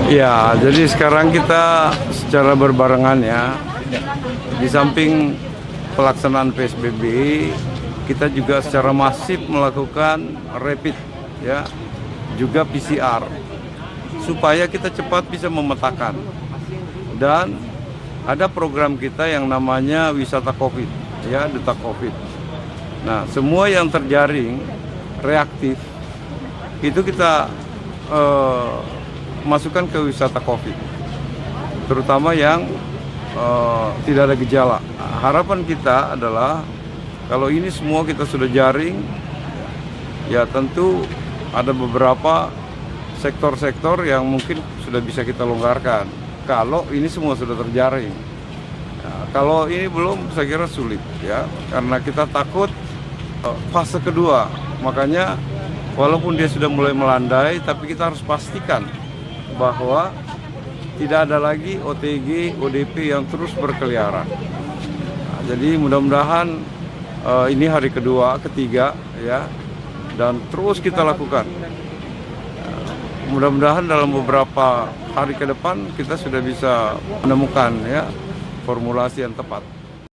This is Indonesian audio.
Ya, jadi sekarang kita secara berbarengan ya, di samping pelaksanaan PSBB, kita juga secara masif melakukan rapid ya, juga PCR supaya kita cepat bisa memetakan. Dan ada program kita yang namanya wisata COVID ya, duta COVID. Nah, semua yang terjaring reaktif itu kita masukkan ke wisata COVID, terutama yang tidak ada gejala. Harapan kita adalah kalau ini semua kita sudah jaring, ya tentu ada beberapa sektor-sektor yang mungkin sudah bisa kita longgarkan. Kalau ini semua sudah terjaring, kalau ini belum, saya kira sulit ya, karena kita takut fase kedua. Makanya walaupun dia sudah mulai melandai, tapi kita harus pastikan bahwa tidak ada lagi OTG, ODP yang terus berkeliaran. Nah, jadi mudah-mudahan ini hari kedua, ketiga ya, dan terus kita lakukan. Mudah-mudahan dalam beberapa hari ke depan kita sudah bisa menemukan ya formulasi yang tepat.